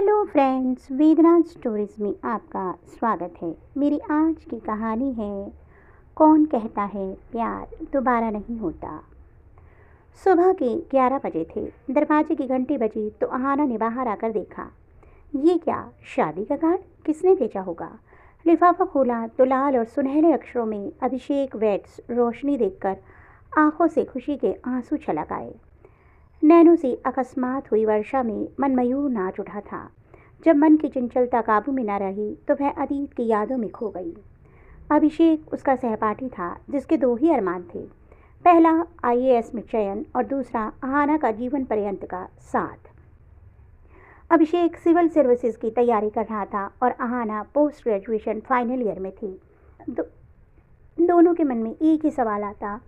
Hello friends, वेदना stories में आपका स्वागत है। मेरी आज की कहानी है कौन कहता है प्यार दोबारा नहीं होता। सुबह के 11 बजे थे। दरवाजे की घंटी बजी तो अहाना ने बाहर आकर देखा। ये क्या, शादी का कार्ड? किसने भेजा होगा? लिफाफा खोला तो लाल और सुनहरे अक्षरों में अभिषेक वेट्स रोशनी देखकर आंखों से खुशी के आंसू छलक आए। नैनों से अकस्मात हुई वर्षा में मन मयूर नाच उठा था। जब मन की चंचलता काबू में न रही तो वह अतीत की यादों में खो गई। अभिषेक उसका सहपाठी था जिसके दो ही अरमान थे, पहला आईएएस में चयन और दूसरा अहाना का जीवन पर्यंत का साथ। अभिषेक सिविल सर्विसेज की तैयारी कर रहा था और Ahana post graduation final year में थी। दोनों के मन में एक ही सवाल आता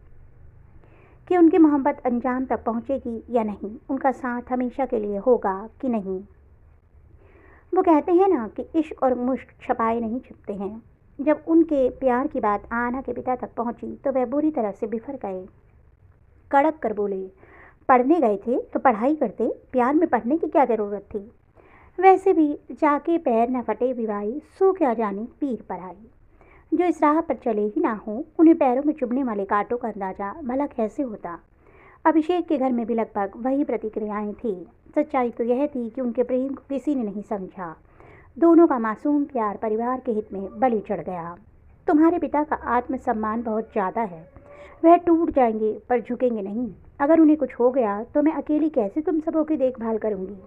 कि उनकी मोहब्बत अंजाम तक पहुंचेगी या नहीं, उनका साथ हमेशा के लिए होगा कि नहीं। वो कहते हैं ना कि इश्क और मुश्क छपाए नहीं छिपते हैं। जब उनके प्यार की बात आना के पिता तक पहुंची तो वह बुरी तरह से बिफर गए। कड़क कर बोले, पढ़ने गए थे तो पढ़ाई करते, प्यार में पढ़ने की क्या ज़रूरत थी? वैसे भी जाके पैर न फटे विवाही, सो क्या जाने पीर पर आई। जो इस राह पर चले ही ना हो, उन्हें पैरों में चुभने वाले कांटों का अंदाजा भला कैसे होता। अभिषेक के घर में भी लगभग वही प्रतिक्रियाएं थी। सच्चाई तो यह थी कि उनके प्रेम को किसी ने नहीं समझा। दोनों का मासूम प्यार परिवार के हित में बलि चढ़ गया। तुम्हारे पिता का आत्मसम्मान बहुत ज़्यादा है, वह टूट जाएंगे पर झुकेंगे नहीं। अगर उन्हें कुछ हो गया तो मैं अकेली कैसे तुम सबों की देखभाल करूंगी?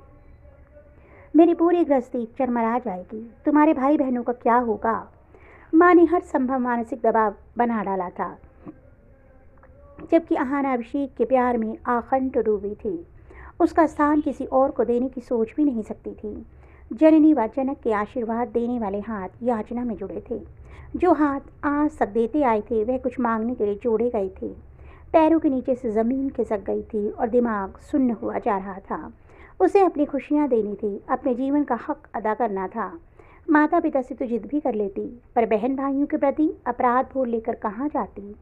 मेरी पूरी गृहस्थी चरमरा जाएगी। तुम्हारे भाई बहनों का क्या होगा? माँ ने हर संभव मानसिक दबाव बना डाला था, जबकि अहाना अभिषेक के प्यार में आखंड डूबी थी। उसका स्थान किसी और को देने की सोच भी नहीं सकती थी। जननी व जनक के आशीर्वाद देने वाले हाथ याचना में जुड़े थे। जो हाथ आज तक देते आए थे वह कुछ मांगने के लिए जोड़े गए थे। पैरों के नीचे से ज़मीन खिसक गई थी और दिमाग सुन्न हुआ जा रहा था। उसे अपनी खुशियाँ देनी थी, अपने जीवन का हक अदा करना था। माता पिता से तो जिद भी कर लेती, पर बहन भाइयों के प्रति अपराध भूल लेकर कहाँ जाती।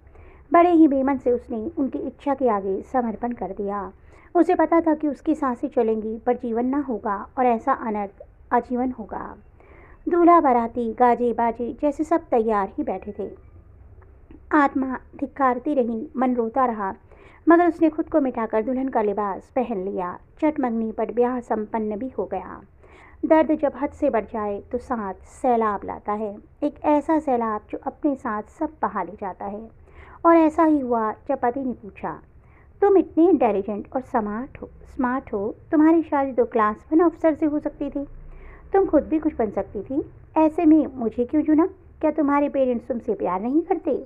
बड़े ही बेमन से उसने उनकी इच्छा के आगे समर्पण कर दिया। उसे पता था कि उसकी सांसें चलेंगी पर जीवन ना होगा और ऐसा अनर्थ आजीवन होगा। दूल्हा बाराती गाजे बाजे जैसे सब तैयार ही बैठे थे। आत्मा धिक्कारती रही, मन रोता रहा, मगर उसने खुद को मिटाकर दुल्हन का लिबास पहन लिया। चटमंगनी पर ब्याह संपन्न भी हो गया। दर्द जब हद से बढ़ जाए तो साथ सैलाब लाता है, एक ऐसा सैलाब जो अपने साथ सब बहा ले जाता है। और ऐसा ही हुआ जब पति ने पूछा, तुम इतनी इंटेलिजेंट और स्मार्ट हो, तुम्हारी शादी तो क्लास 1 अफसर से हो सकती थी, तुम खुद भी कुछ बन सकती थी, ऐसे में मुझे क्यों चुना? क्या तुम्हारे पेरेंट्स तुमसे प्यार नहीं करते?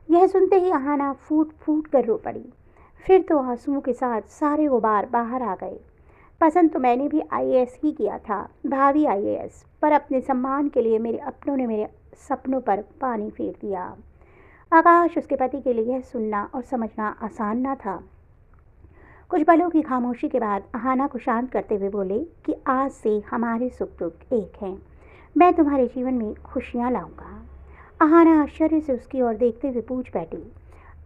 यह सुनते ही अहाना फूट फूट कर रो पड़ी। फिर तो आंसुओं के साथ सारे गुबार बाहर आ गए। पसंद तो मैंने भी आईएएस ही किया था, भावी आईएएस, पर अपने सम्मान के लिए मेरे अपनों ने मेरे सपनों पर पानी फेर दिया। आकाश उसके पति के लिए यह सुनना और समझना आसान न था। कुछ पलों की खामोशी के बाद अहाना को शांत करते हुए बोले कि आज से हमारे सुख दुख एक हैं। मैं तुम्हारे जीवन में खुशियाँ लाऊंगा। अहाना आश्चर्य से उसकी ओर देखते हुए पूछ बैठी,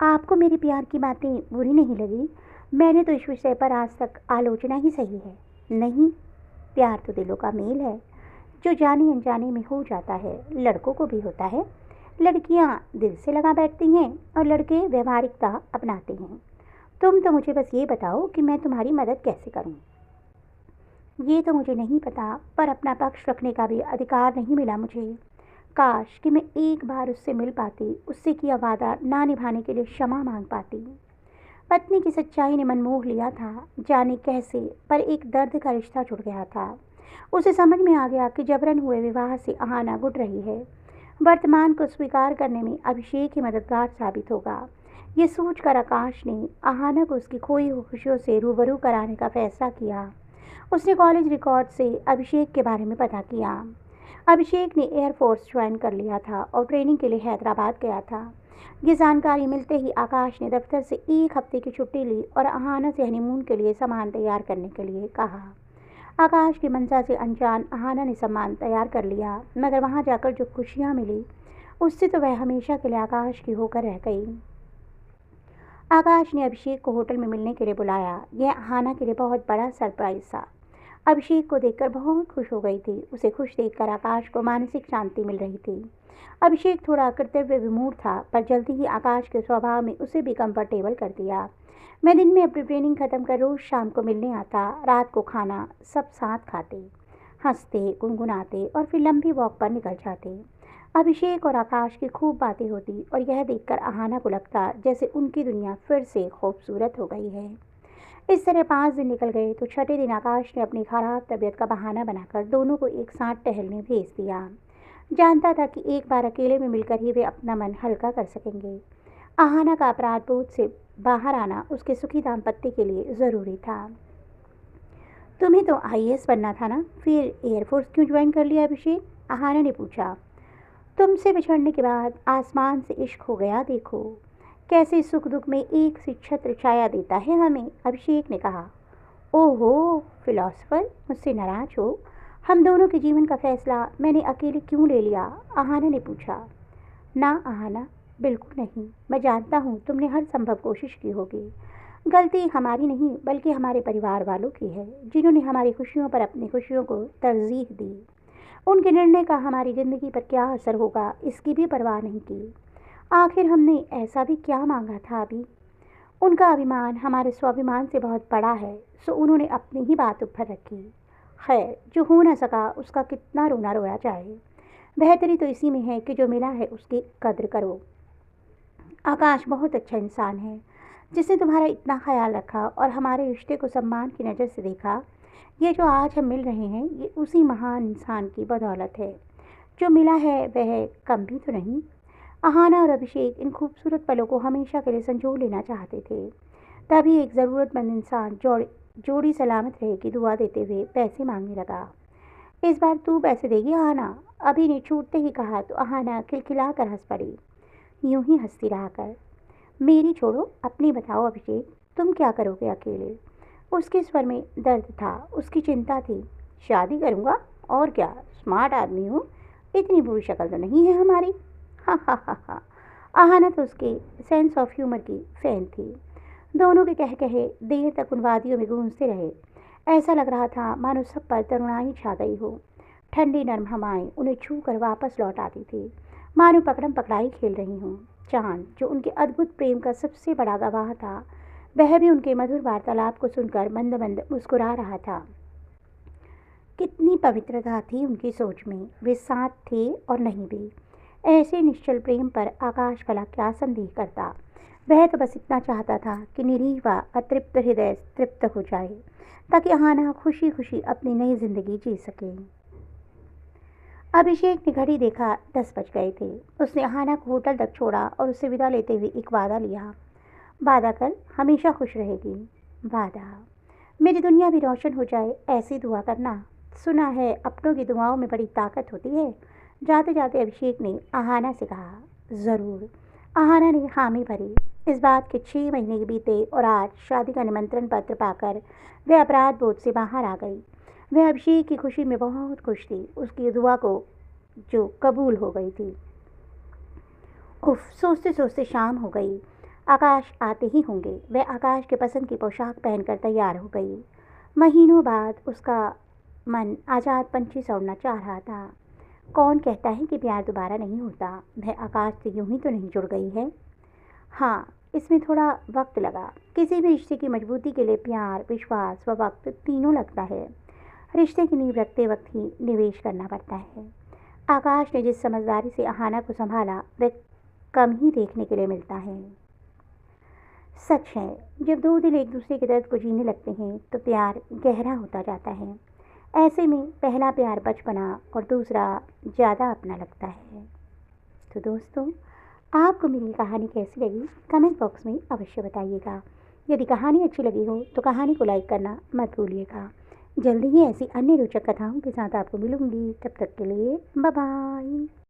आपको मेरे प्यार की बातें बुरी नहीं लगी? मैंने तो इस विषय पर आज तक आलोचना ही सही है। नहीं, प्यार तो दिलों का मेल है, जो जाने अनजाने में हो जाता है। लड़कों को भी होता है। लड़कियां दिल से लगा बैठती हैं और लड़के व्यवहारिकता अपनाते हैं। तुम तो मुझे बस ये बताओ कि मैं तुम्हारी मदद कैसे करूं। ये तो मुझे नहीं पता, पर अपना पक्ष रखने का भी अधिकार नहीं मिला मुझे। काश कि मैं एक बार उससे मिल पाती, उससे किया वादा ना निभाने के लिए क्षमा मांग पाती। पत्नी की सच्चाई ने मन मोह लिया था, जाने कैसे, पर एक दर्द का रिश्ता जुड़ गया था। उसे समझ में आ गया कि जबरन हुए विवाह से अहाना गुट रही है। वर्तमान को स्वीकार करने में अभिषेक ही मददगार साबित होगा। ये सोचकर आकाश ने अहाना को उसकी खोई हुई खुशियों से रूबरू कराने का फैसला किया। उसने कॉलेज रिकॉर्ड से अभिषेक के बारे में पता किया। अभिषेक ने एयरफोर्स ज्वाइन कर लिया था और ट्रेनिंग के लिए हैदराबाद गया था। ये जानकारी मिलते ही आकाश ने दफ्तर से 1 हफ्ते की छुट्टी ली और अहाना से हनीमून के लिए सामान तैयार करने के लिए कहा। आकाश की मंशा से अनजान अहाना ने सामान तैयार कर लिया, मगर वहाँ जाकर जो खुशियाँ मिली उससे तो वह हमेशा के लिए आकाश की होकर रह गई। आकाश ने अभिषेक को होटल में मिलने के लिए बुलाया। यह अहाना के लिए बहुत बड़ा सरप्राइज था। अभिषेक को देखकर बहुत खुश हो गई थी। उसे खुश देखकर आकाश को मानसिक शांति मिल रही थी। अभिषेक थोड़ा कर्तव्य विमूढ़ था, पर जल्दी ही आकाश के स्वभाव में उसे भी कंफर्टेबल कर दिया। मैं दिन में अपनी ट्रेनिंग खत्म कर रोज शाम को मिलने आता। रात को खाना सब साथ खाते, हंसते, गुनगुनाते और फिर लंबी वॉक पर निकल जाते। अभिषेक और आकाश की खूब बातें होती और यह देखकर आहाना को लगता जैसे उनकी दुनिया फिर से खूबसूरत हो गई है। इस तरह 5 दिन निकल गए तो छठे दिन आकाश ने अपनी खराब तबीयत का बहाना बनाकर दोनों को एक साथ टहलने भेज दिया। जानता था कि एक बार अकेले में मिलकर ही वे अपना मन हल्का कर सकेंगे। आहाना का अपराध बोध से बाहर आना उसके सुखी दाम्पत्य के लिए ज़रूरी था। तुम्हें तो आईएएस बनना था ना, फिर एयरफोर्स क्यों ज्वाइन कर लिया अभिषेक? आहाना ने पूछा। तुमसे बिछड़ने के बाद आसमान से इश्क हो गया, देखो कैसे सुख दुख में एक सी छत्र छाया देता है हमें, अभिषेक ने कहा। ओहो फिलॉसफर, मुझसे नाराज हो? हम दोनों के जीवन का फैसला मैंने अकेले क्यों ले लिया? आहाना ने पूछा। ना आहाना, बिल्कुल नहीं। मैं जानता हूँ तुमने हर संभव कोशिश की होगी। गलती हमारी नहीं बल्कि हमारे परिवार वालों की है, जिन्होंने हमारी खुशियों पर अपनी खुशियों को तरजीह दी। उनके निर्णय का हमारी ज़िंदगी पर क्या असर होगा इसकी भी परवाह नहीं की। आखिर हमने ऐसा भी क्या मांगा था अभी? उनका अभिमान हमारे स्वाभिमान से बहुत बड़ा है, सो उन्होंने अपनी ही बात ऊपर रखी। खैर, जो हो न सका उसका कितना रोना रोया जाए। बेहतरी तो इसी में है कि जो मिला है उसकी कद्र करो। आकाश बहुत अच्छा इंसान है, जिसने तुम्हारा इतना ख्याल रखा और हमारे रिश्ते को सम्मान की नज़र से देखा। ये जो आज हम मिल रहे हैं ये उसी महान इंसान की बदौलत है। जो मिला है वह कम भी तो नहीं। आहाना और अभिषेक इन खूबसूरत पलों को हमेशा के लिए संजो लेना चाहते थे। तभी एक ज़रूरतमंद इंसान जोड़ी सलामत रहे की दुआ देते हुए पैसे मांगने लगा। इस बार तू पैसे देगी आहाना? अभी ने छूटते ही कहा तो आहाना खिलखिला कर हंस पड़ी, यूं ही हंसती रहा कर। मेरी छोड़ो, अपनी बताओ अभिषेक, तुम क्या करोगे अकेले? उसके स्वर में दर्द था, उसकी चिंता थी। शादी करूँगा, और क्या, स्मार्ट आदमी हूँ, इतनी बुरी शक्ल तो नहीं है हमारी। हा हा हा हा। आहाना तो उसके सेंस ऑफ ह्यूमर की फैन थी। दोनों के कह कहे देर तक उन वादियों में गूंजते रहे। ऐसा लग रहा था मानो सब पर तरुणाई छा गई हो। ठंडी नर्म हवाएं उन्हें छू कर वापस लौट आती थी, मानो पकड़म पकड़ाई खेल रही हों। चांद, जो उनके अद्भुत प्रेम का सबसे बड़ा गवाह था, वह भी उनके मधुर वार्तालाप को सुनकर मंद मंद मुस्कुरा रहा था। कितनी पवित्रता थी उनकी सोच में। वे साथ थे और नहीं भी। ऐसे निश्चल प्रेम पर आकाश भला क्या संदेह करता? वह तो बस इतना चाहता था कि निरीह व अतृप्त हृदय तृप्त हो जाए, ताकि आहाना खुशी खुशी अपनी नई जिंदगी जी सके। अभिषेक ने घड़ी देखा, 10 बज गए थे। उसने आहाना को होटल तक छोड़ा और उससे विदा लेते हुए एक वादा लिया। वादा कर, हमेशा खुश रहेगी। वादा। मेरी दुनिया भी रोशन हो जाए, ऐसी दुआ करना। सुना है अपनों की दुआओं में बड़ी ताकत होती है। जाते जाते अभिषेक ने आहाना से कहा। ज़रूर। आहाना ने हामी भरी। इस बात के 6 महीने बीते और आज शादी का निमंत्रण पत्र पाकर वह अपराध बोध से बाहर आ गई। वह अभिषेक की खुशी में बहुत खुश थी, उसकी दुआ को जो कबूल हो गई थी। उफ, सोचते सोचते शाम हो गई। आकाश आते ही होंगे। वह आकाश के पसंद की पोशाक पहनकर तैयार हो गई। महीनों बाद उसका मन आज़ाद पंछी सा उड़ना चाह रहा था। कौन कहता है कि प्यार दोबारा नहीं होता? वह आकाश से यूं ही तो नहीं जुड़ गई है। हाँ, इसमें थोड़ा वक्त लगा। किसी भी रिश्ते की मजबूती के लिए प्यार, विश्वास व वक्त तीनों लगता है। रिश्ते की नींव रखते वक्त ही निवेश करना पड़ता है। आकाश ने जिस समझदारी से आहाना को संभाला वह कम ही देखने के लिए मिलता है। सच है, जब दो दिल एक दूसरे के दर्द को जीने लगते हैं तो प्यार गहरा होता जाता है। ऐसे में पहला प्यार बचपना और दूसरा ज़्यादा अपना लगता है। तो दोस्तों, आपको मेरी कहानी कैसी लगी कमेंट बॉक्स में अवश्य बताइएगा। यदि कहानी अच्छी लगी हो तो कहानी को लाइक करना मत भूलिएगा। जल्दी ही ऐसी अन्य रोचक कथाओं के साथ आपको मिलूंगी। तब तक के लिए बाय बाय।